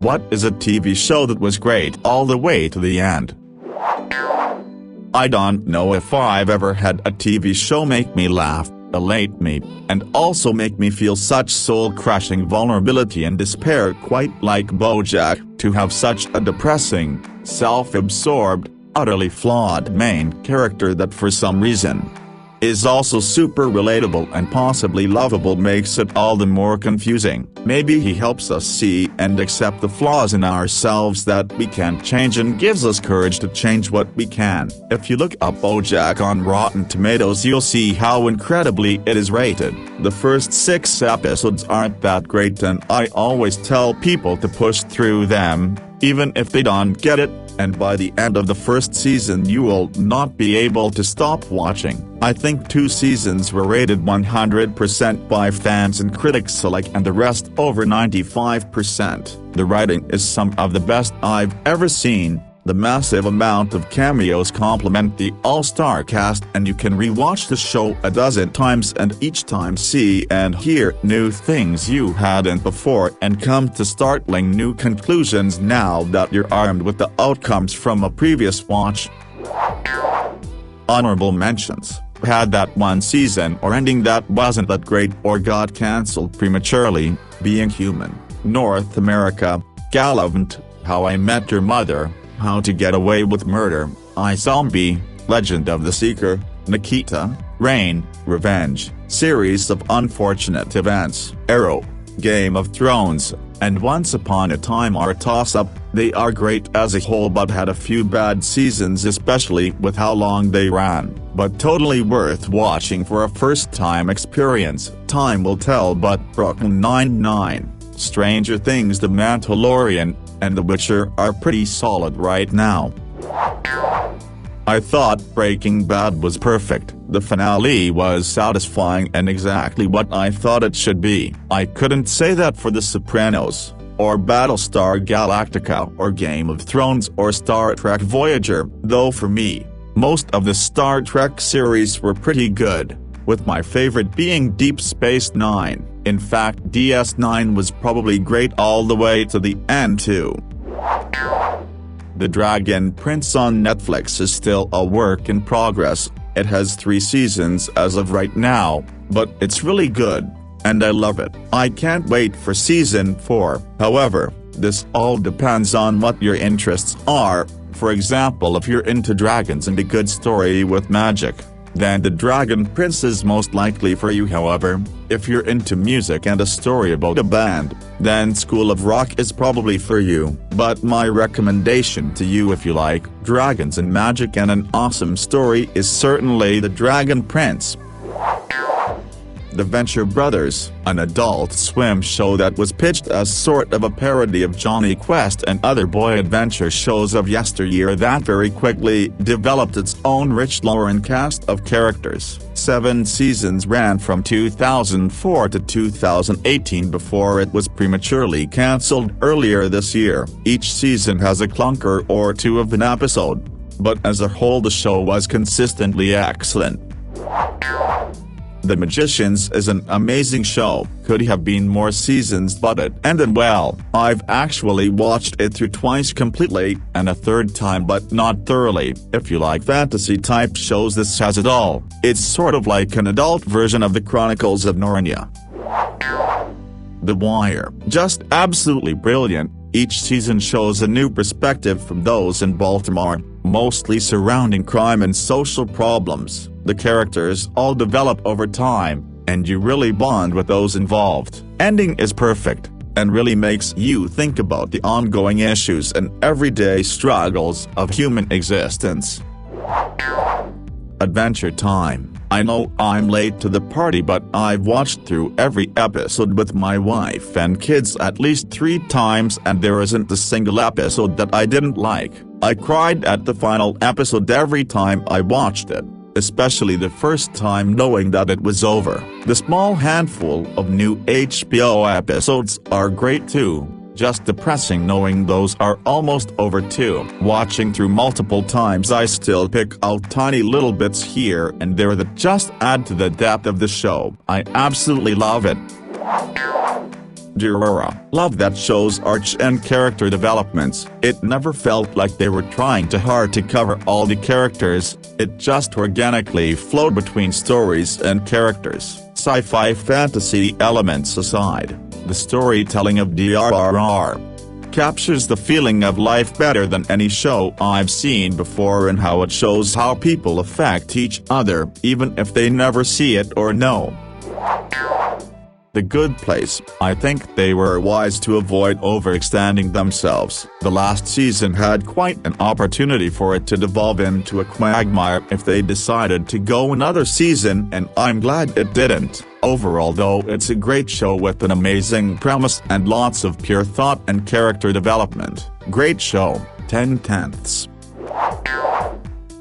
What is a TV show that was great all the way to the end? I don't know if I've ever had a TV show make me laugh, elate me, and also make me feel such soul-crushing vulnerability and despair quite like BoJack, to have such a depressing, self-absorbed, utterly flawed main character that for some reason is also super relatable and possibly lovable makes it all the more confusing. Maybe he helps us see and accept the flaws in ourselves that we can't change and gives us courage to change what we can. If you look up BoJack on Rotten Tomatoes, you'll see how incredibly it is rated. The first 6 episodes aren't that great, and I always tell people to push through them, even if they don't get it, and by the end of the first season you will not be able to stop watching. I think 2 seasons were rated 100% by fans and critics alike, and the rest over 95%. The writing is some of the best I've ever seen. The massive amount of cameos complement the all-star cast, and you can re-watch the show a dozen times and each time see and hear new things you hadn't before and come to startling new conclusions now that you're armed with the outcomes from a previous watch. Honorable mentions: had that one season or ending that wasn't that great or got cancelled prematurely: Being Human, North America, Gallivant, How I Met Your Mother, How to Get Away with Murder, iZombie, Legend of the Seeker, Nikita, Rain, Revenge, Series of Unfortunate Events, Arrow, Game of Thrones, and Once Upon a Time are a toss-up. They are great as a whole but had a few bad seasons, especially with how long they ran, but totally worth watching for a first-time experience. Time will tell, but Brooklyn Nine-Nine, Stranger Things, The Mandalorian, and The Witcher are pretty solid right now. I thought Breaking Bad was perfect. The finale was satisfying and exactly what I thought it should be. I couldn't say that for The Sopranos, or Battlestar Galactica, or Game of Thrones, or Star Trek Voyager, though for me, most of the Star Trek series were pretty good, with my favorite being Deep Space Nine. In fact, DS9 was probably great all the way to the end too. The Dragon Prince on Netflix is still a work in progress. It has 3 seasons as of right now, but it's really good, and I love it. I can't wait for season 4. However, this all depends on what your interests are. For example, if you're into dragons and a good story with magic, then The Dragon Prince is most likely for you. However, if you're into music and a story about a band, then School of Rock is probably for you. But my recommendation to you, if you like dragons and magic and an awesome story, is certainly The Dragon Prince. The Venture Brothers, an Adult Swim show that was pitched as sort of a parody of Johnny Quest and other boy adventure shows of yesteryear that very quickly developed its own rich lore and cast of characters. 7 seasons ran from 2004 to 2018 before it was prematurely cancelled earlier this year. Each season has a clunker or 2 of an episode, but as a whole the show was consistently excellent. The Magicians is an amazing show. Could have been more seasons, but it ended well. I've actually watched it through twice completely, and a third time but not thoroughly. If you like fantasy type shows, this has it all. It's sort of like an adult version of the Chronicles of Narnia. The Wire, just absolutely brilliant. Each season shows a new perspective from those in Baltimore, mostly surrounding crime and social problems. The characters all develop over time, and you really bond with those involved. Ending is perfect, and really makes you think about the ongoing issues and everyday struggles of human existence. Adventure Time. I know I'm late to the party, but I've watched through every episode with my wife and kids at least 3 times, and there isn't a single episode that I didn't like. I cried at the final episode every time I watched it, especially the first time knowing that it was over. The small handful of new HBO episodes are great too. Just depressing knowing those are almost over too. Watching through multiple times, I still pick out tiny little bits here and there that just add to the depth of the show. I absolutely love it. Durora. Love that show's arc and character developments. It never felt like they were trying too hard to cover all the characters, it just organically flowed between stories and characters. Sci-fi fantasy elements aside, the storytelling of DRRR captures the feeling of life better than any show I've seen before, and how it shows how people affect each other, even if they never see it or know. The Good Place. I think they were wise to avoid overextending themselves. The last season had quite an opportunity for it to devolve into a quagmire if they decided to go another season, and I'm glad it didn't. Overall though, it's a great show with an amazing premise and lots of pure thought and character development. Great show, 10/10.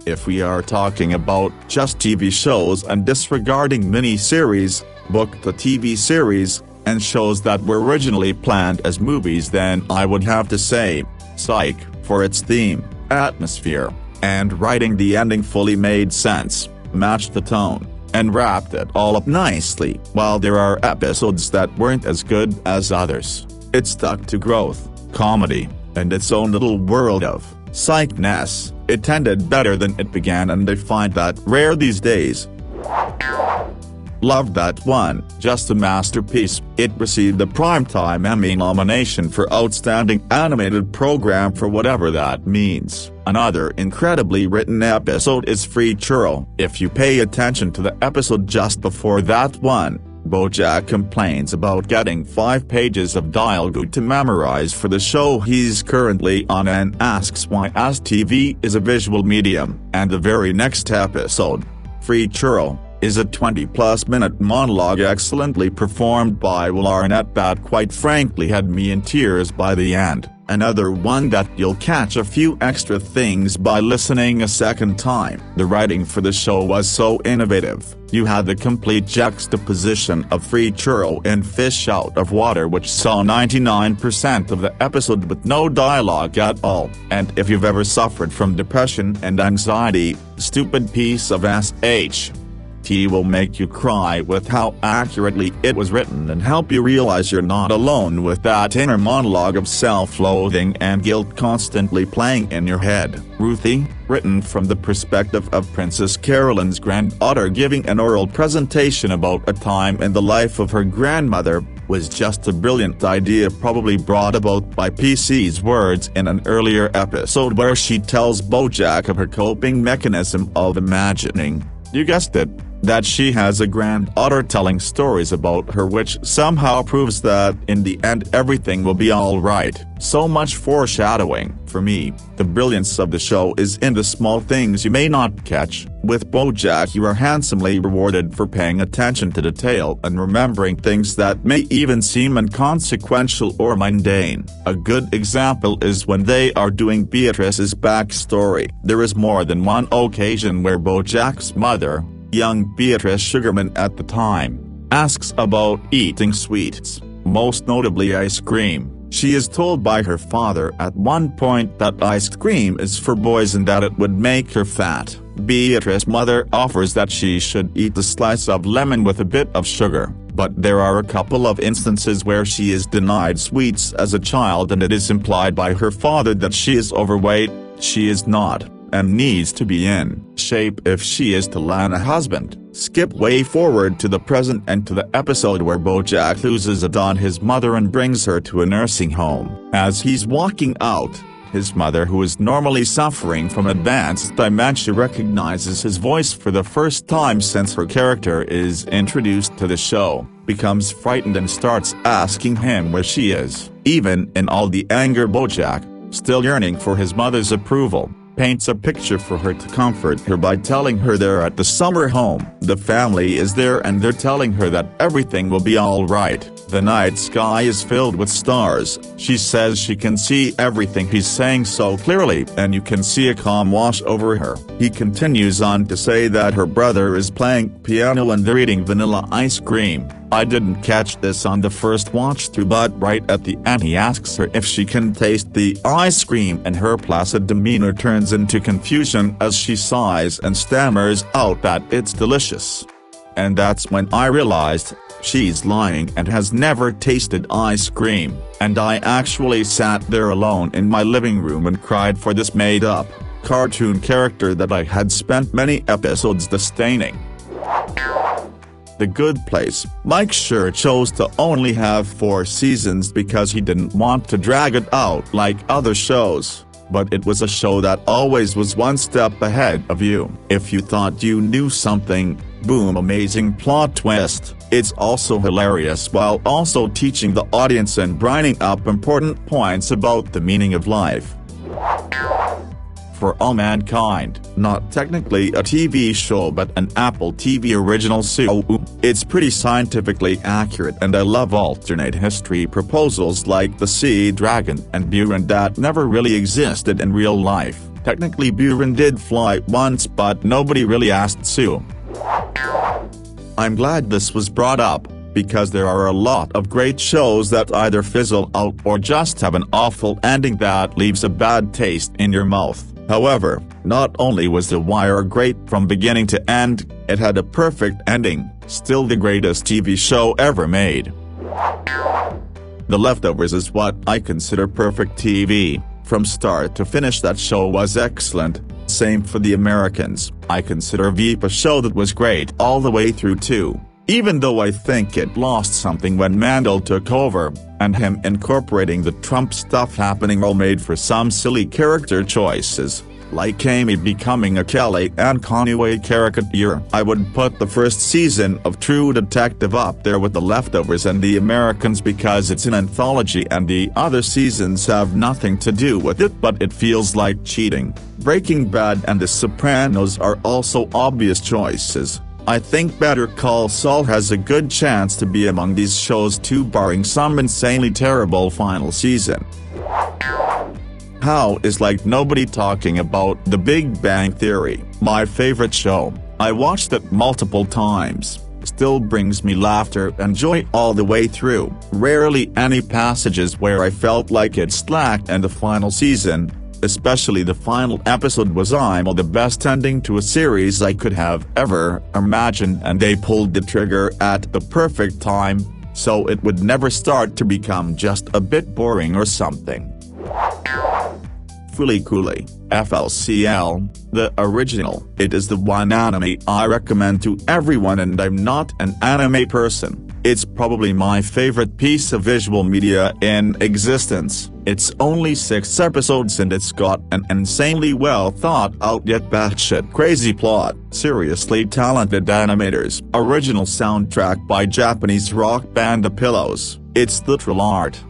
If we are talking about just TV shows and disregarding mini-series, book the TV series, and shows that were originally planned as movies, then I would have to say, Psych, for its theme, atmosphere, and writing. The ending fully made sense, matched the tone, and wrapped it all up nicely. While there are episodes that weren't as good as others, it stuck to growth, comedy, and its own little world of psychness. It ended better than it began, and I find that rare these days. Loved that one, just a masterpiece. It received the Primetime Emmy nomination for Outstanding Animated Program, for whatever that means. Another incredibly written episode is Free Churro. If you pay attention to the episode just before that one, Bojack complains about getting 5 pages of dialogue to memorize for the show he's currently on, and asks why, as TV is a visual medium. And the very next episode, Free Churro, is a 20-plus minute monologue excellently performed by Will Arnett that quite frankly had me in tears by the end. Another one that you'll catch a few extra things by listening a second time. The writing for the show was so innovative. You had the complete juxtaposition of Free Churro and Fish Out of Water, which saw 99% of the episode with no dialogue at all. And if you've ever suffered from depression and anxiety, stupid piece of SH will make you cry with how accurately it was written, and help you realize you're not alone with that inner monologue of self-loathing and guilt constantly playing in your head. Ruthie, written from the perspective of Princess Carolyn's granddaughter giving an oral presentation about a time in the life of her grandmother, was just a brilliant idea, probably brought about by PC's words in an earlier episode where she tells Bojack of her coping mechanism of imagining, you guessed it, that she has a granddaughter telling stories about her, which somehow proves that in the end everything will be alright. So much foreshadowing. For me, the brilliance of the show is in the small things you may not catch. With Bojack you are handsomely rewarded for paying attention to detail and remembering things that may even seem inconsequential or mundane. A good example is when they are doing Beatrice's backstory. There is more than one occasion where Bojack's mother, young Beatrice Sugarman at the time, asks about eating sweets, most notably ice cream. She is told by her father at one point that ice cream is for boys and that it would make her fat. Beatrice's mother offers that she should eat a slice of lemon with a bit of sugar, but there are a couple of instances where she is denied sweets as a child, and it is implied by her father that she is overweight. She is not, and needs to be in shape if she is to land a husband. Skip way forward to the present and to the episode where Bojack loses it on his mother and brings her to a nursing home. As he's walking out, his mother, who is normally suffering from advanced dementia, recognizes his voice for the first time since her character is introduced to the show, becomes frightened and starts asking him where she is. Even in all the anger, Bojack, still yearning for his mother's approval, paints a picture for her to comfort her by telling her they're at the summer home. The family is there and they're telling her that everything will be alright. The night sky is filled with stars. She says she can see everything he's saying so clearly, and you can see a calm wash over her. He continues on to say that her brother is playing piano and they're eating vanilla ice cream. I didn't catch this on the first watch through, but right at the end he asks her if she can taste the ice cream, and her placid demeanor turns into confusion as she sighs and stammers out that it's delicious. And that's when I realized, She's lying and has never tasted ice cream, and I actually sat there alone in my living room and cried for this made-up cartoon character that I had spent many episodes disdaining. The Good Place. Mike sure chose to only have 4 seasons because he didn't want to drag it out like other shows. But it was a show that always was one step ahead of you. If you thought you knew something, boom, amazing plot twist. It's also hilarious while also teaching the audience and brining up important points about the meaning of life. For All Mankind, not technically a TV show but an Apple TV original show. It's pretty scientifically accurate and I love alternate history proposals like the Sea Dragon and Buran that never really existed in real life. Technically Buran did fly once but nobody really asked Sue. I'm glad this was brought up, because there are a lot of great shows that either fizzle out or just have an awful ending that leaves a bad taste in your mouth. However, not only was The Wire great from beginning to end, it had a perfect ending, still the greatest TV show ever made. The Leftovers is what I consider perfect TV. From start to finish that show was excellent. Same for The Americans. I consider Veep a show that was great all the way through too. Even though I think it lost something when Mandel took over, and him incorporating the Trump stuff happening all made for some silly character choices, like Amy becoming a Kelly and Conway caricature. I would put the first season of True Detective up there with The Leftovers and The Americans because it's an anthology and the other seasons have nothing to do with it but it feels like cheating. Breaking Bad and The Sopranos are also obvious choices. I think Better Call Saul has a good chance to be among these shows too, barring some insanely terrible final season. How is like nobody talking about The Big Bang Theory? My favorite show. I watched it multiple times. Still brings me laughter and joy all the way through. Rarely any passages where I felt like it slacked, and the final season, especially the final episode, was the best ending to a series I could have ever imagined, and they pulled the trigger at the perfect time, so it would never start to become just a bit boring or something. Fooly Cooly, FLCL, the original. It is the one anime I recommend to everyone, and I'm not an anime person. It's probably my favorite piece of visual media in existence. It's only 6 episodes and it's got an insanely well thought out yet batshit crazy plot, seriously talented animators, original soundtrack by Japanese rock band The Pillows. It's literal art.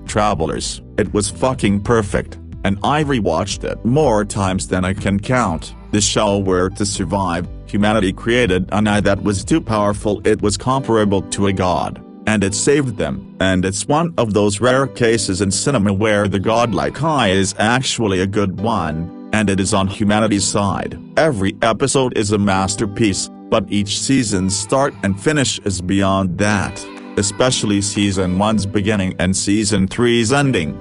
Travelers. It was fucking perfect, and I rewatched it more times than I can count. The show where to survive, humanity created an eye that was too powerful it was comparable to a god, and it saved them, and it's one of those rare cases in cinema where the godlike eye is actually a good one, and it is on humanity's side. Every episode is a masterpiece, but each season's start and finish is beyond that. Especially Season 1's beginning and Season 3's ending.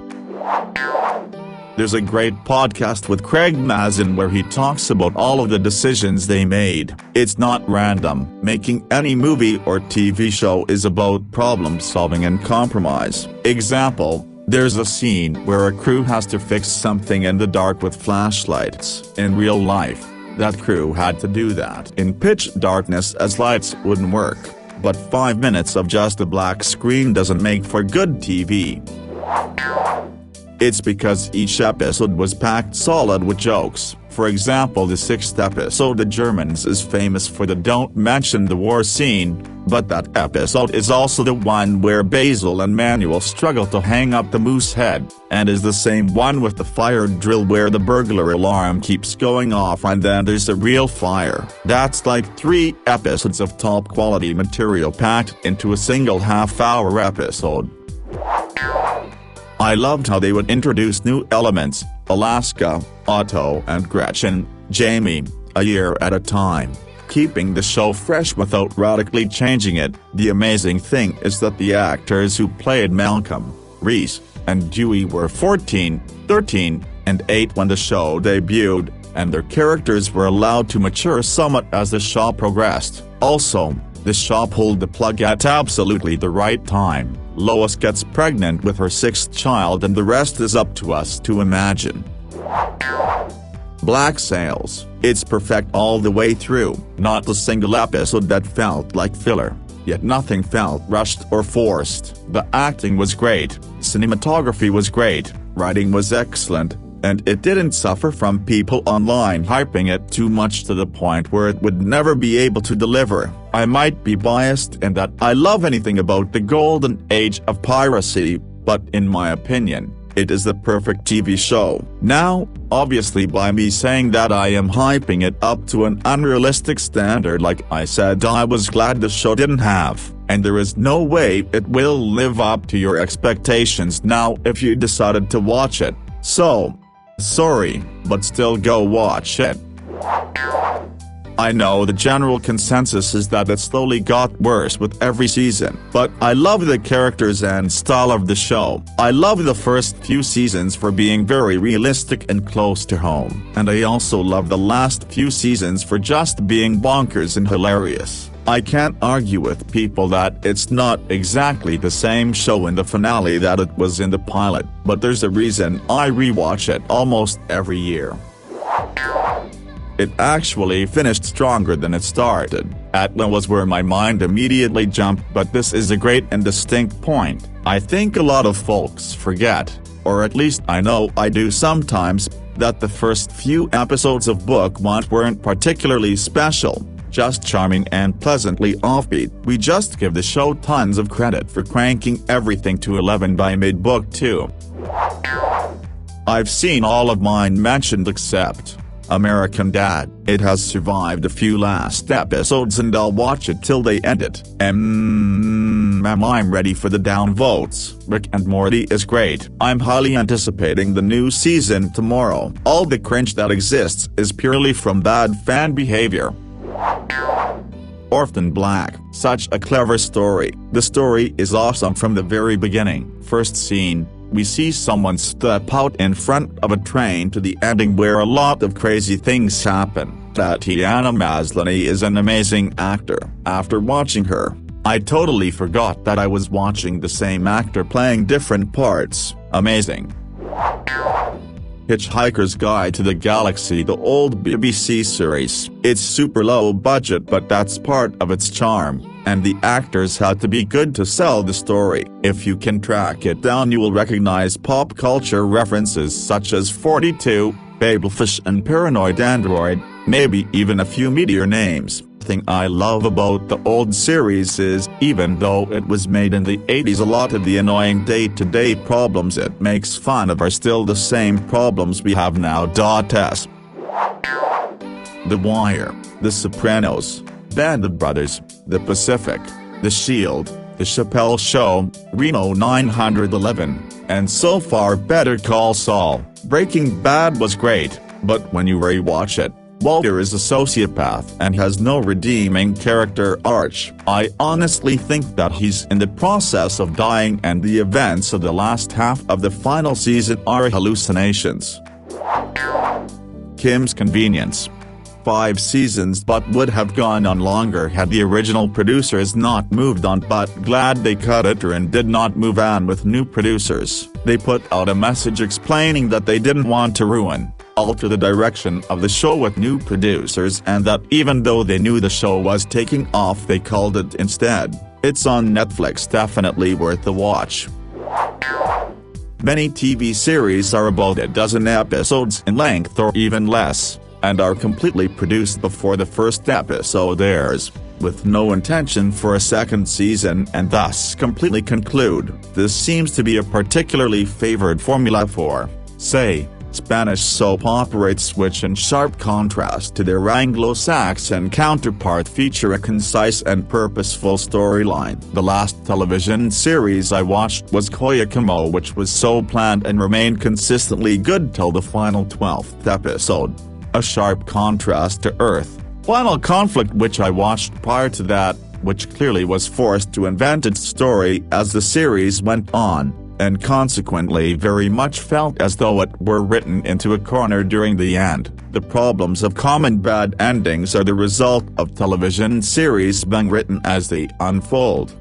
There's a great podcast with Craig Mazin where he talks about all of the decisions they made. It's not random. Making any movie or TV show is about problem solving and compromise. Example, there's a scene where a crew has to fix something in the dark with flashlights. In real life, that crew had to do that in pitch darkness as lights wouldn't work. But 5 minutes of just a black screen doesn't make for good TV. It's because each episode was packed solid with jokes. For example, the 6th episode The Germans is famous for the don't mention the war scene, but that episode is also the one where Basil and Manuel struggle to hang up the moose head, and is the same one with the fire drill where the burglar alarm keeps going off and then there's a real fire. That's like 3 episodes of top quality material packed into a single half-hour episode. I loved how they would introduce new elements, Alaska, Otto and Gretchen, Jamie, a year at a time, keeping the show fresh without radically changing it. The amazing thing is that the actors who played Malcolm, Reese, and Dewey were 14, 13, and 8 when the show debuted, and their characters were allowed to mature somewhat as the show progressed. Also, The show pulled the plug at absolutely the right time. Lois gets pregnant with her sixth child and the rest is up to us to imagine. Black Sails. It's perfect all the way through, not a single episode that felt like filler. Yet nothing felt rushed or forced. The acting was great, cinematography was great, writing was excellent, and it didn't suffer from people online hyping it too much to the point where it would never be able to deliver. I might be biased in that I love anything about the golden age of piracy, but in my opinion, it is the perfect TV show. Now, obviously by me saying that I am hyping it up to an unrealistic standard like I said I was glad the show didn't have, and there is no way it will live up to your expectations now if you decided to watch it. So, sorry, but still go watch it. I know the general consensus is that it slowly got worse with every season, but I love the characters and style of the show. I love the first few seasons for being very realistic and close to home, and I also love the last few seasons for just being bonkers and hilarious. I can't argue with people that it's not exactly the same show in the finale that it was in the pilot, but there's a reason I rewatch it almost every year. It actually finished stronger than it started. Atla was where my mind immediately jumped, but this is a great and distinct point. I think a lot of folks forget, or at least I know I do sometimes, that the first few episodes of Book 1 weren't particularly special, just charming and pleasantly offbeat. We just give the show tons of credit for cranking everything to 11 by mid-Book 2. I've seen all of mine mentioned except American Dad. It has survived a few last episodes and I'll watch it till they end it. I'm ready for the downvotes. Rick and Morty is great. I'm highly anticipating the new season tomorrow. All the cringe that exists is purely from bad fan behavior. Orphan Black. Such a clever story. The story is awesome from the very beginning. First scene, we see someone step out in front of a train to the ending where a lot of crazy things happen. Tatiana Maslany is an amazing actor. After watching her, I totally forgot that I was watching the same actor playing different parts. Amazing. Hitchhiker's Guide to the Galaxy, the old BBC series. It's super low budget, but that's part of its charm, and the actors had to be good to sell the story. If you can track it down you will recognize pop culture references such as 42, Babelfish and Paranoid Android, maybe even a few meteor names. The thing I love about the old series is, even though it was made in the 80s, a lot of the annoying day-to-day problems it makes fun of are still the same problems we have now. The Wire, The Sopranos, Band of Brothers, The Pacific, The Shield, The Chappelle Show, Reno 911, and so far Better Call Saul. Breaking Bad was great, but when you rewatch it, Walter is a sociopath and has no redeeming character arc. I honestly think that he's in the process of dying and the events of the last half of the final season are hallucinations. Kim's Convenience. 5 seasons but would have gone on longer had the original producers not moved on, but glad they cut it and did not move on with new producers. They put out a message explaining that they didn't want to alter the direction of the show with new producers, and that even though they knew the show was taking off they called it instead. It's on Netflix, definitely worth a watch. Many TV series are about a dozen episodes in length or even less, and are completely produced before the first episode airs, with no intention for a second season and thus completely conclude. This seems to be a particularly favored formula for, say, Spanish soap operas, which in sharp contrast to their Anglo-Saxon counterpart feature a concise and purposeful storyline. The last television series I watched was Koyakamo, which was so planned and remained consistently good till the final 12th episode. A sharp contrast to Earth, Final Conflict, which I watched prior to that, which clearly was forced to invent its story as the series went on. and consequently very much felt as though it were written into a corner during the end. The problems of common bad endings are the result of television series being written as they unfold.